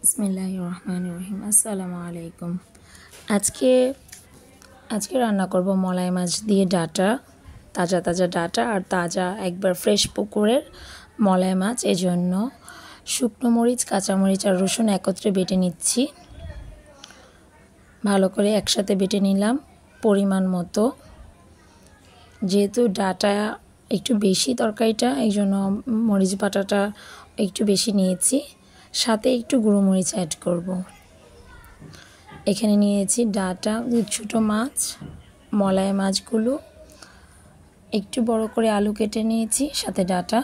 বিসমিল্লাহিররহমানিররহিম। আসসালামু আলাইকুম। আজকে আজকে রান্না করব মলাই মাছ দিয়ে ডাঁটা, তাজা তাজা ডাঁটা আর তাজা একবার ফ্রেশ পুকুরের মলাই মাছ। এজন্য শুকনো মরিচ, কাঁচামরিচ আর রসুন একত্রে বেটে নিচ্ছি। ভালো করে একসাথে বেটে নিলাম পরিমাণ মতো। যেহেতু ডাঁটা একটু বেশি তরকারিটা, এই জন্য মরিচ বাটাটা একটু বেশি নিয়েছি, সাথে একটু গুঁড়ো মরিচ অ্যাড করব। এখানে নিয়েছি ডাঁটা, ছোটো মাছ, মলাই মাছগুলো একটু বড় করে আলু কেটে নিয়েছি, সাথে ডাঁটা,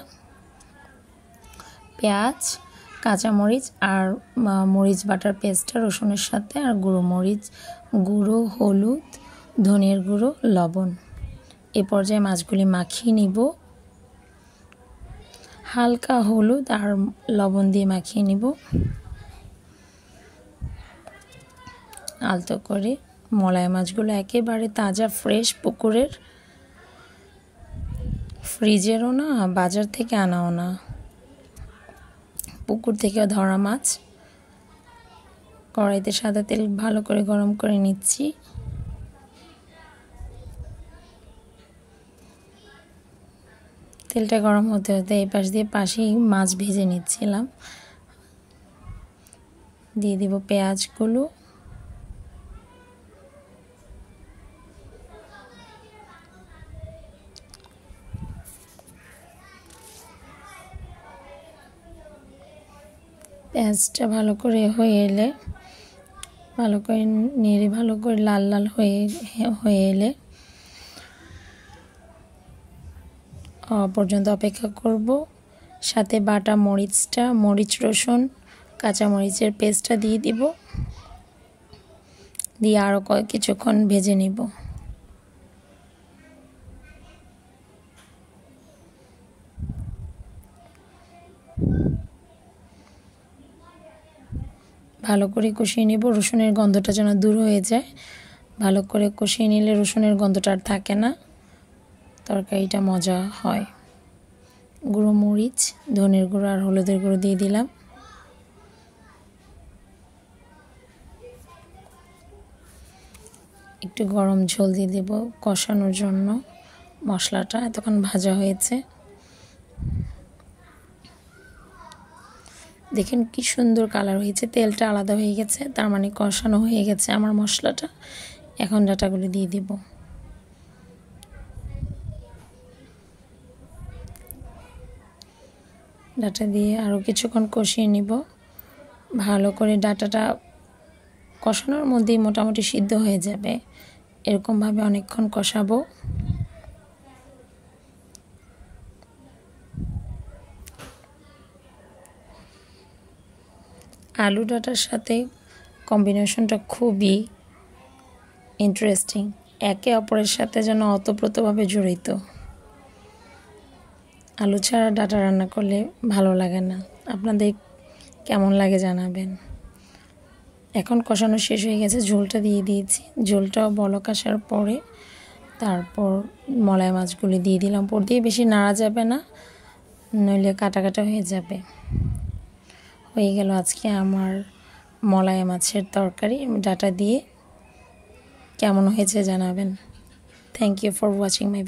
পেঁয়াজ, কাঁচামরিচ আর মরিচ বাটার পেস্টটা রসুনের সাথে, আর গুঁড়ো মরিচ গুঁড়ো, হলুদ, ধনিয়ার গুঁড়ো, লবণ। এ পর্যায়ে মাছগুলি মাখিয়ে নিব। হালকা হলুদ আর লবণ দিয়ে মাখিয়ে নিব আলতো করে। মলাই মাছগুলো একেবারে তাজা ফ্রেশ পুকুরের, ফ্রিজেরও না, বাজার থেকে আনাও না, পুকুর থেকে ধরা মাছ। কড়াইতে সাদা তেল ভালো করে গরম করে নিচ্ছি। তেলটা গরম হতে হতে এই পাশ দিয়ে পাশেই মাছ ভেজে নিচ্ছিলাম। দিয়ে দিব পেঁয়াজগুলো, পেঁয়াজটা ভালো করে হয়ে এলে, ভালো করে নেড়ে ভালো করে লাল লাল হয়ে এলে পর্যন্ত অপেক্ষা করব। সাথে বাটা মরিচটা, মরিচ, রসুন, কাঁচামরিচের পেস্টটা দিয়ে দিব, দিয়ে আরও কিছুক্ষণ ভেজে নিব। ভালো করে কষিয়ে নেব, রসুনের গন্ধটা যেন দূর হয়ে যায়। ভালো করে কষিয়ে নিলে রসুনের গন্ধটা আর থাকে না, তরকারিটা মজা হয়। গুঁড়ো মরিচ, ধনের গুঁড়ো আর হলুদের গুঁড়ো দিয়ে দিলাম। একটু গরম ঝোল দিয়ে দেব কষানোর জন্য। মশলাটা এতক্ষণ ভাজা হয়েছে, দেখেন কি সুন্দর কালার হয়েছে, তেলটা আলাদা হয়ে গেছে, তার মানে কষানো হয়ে গেছে আমার মশলাটা। এখন ডাঁটাগুলো দিয়ে দিব। ডাঁটা দিয়ে আরও কিছুক্ষণ কষিয়ে নিব ভালো করে। ডাঁটাটা কষানোর মধ্যেই মোটামুটি সিদ্ধ হয়ে যাবে, এরকমভাবে অনেকক্ষণ কষাবো। আলু ডাঁটার সাথে কম্বিনেশনটা খুবই ইন্টারেস্টিং, একে অপরের সাথে যেন ওতপ্রোতভাবে জড়িত। আলু ছাড়া ডাঁটা রান্না করলে ভালো লাগে না। আপনাদের কেমন লাগে জানাবেন। এখন কষানো শেষ হয়ে গেছে, ঝোলটা দিয়ে দিয়েছি। ঝোলটাও বলক আসার পরে তারপর মলাই মাছগুলি দিয়ে দিলাম। পর দিয়ে বেশি নাড়া যাবে না, নইলে কাটা কাটা হয়ে যাবে। হয়ে গেল আজকে আমার মলাই মাছের তরকারি ডাঁটা দিয়ে। কেমন হয়েছে জানাবেন। Thank you for watching my video.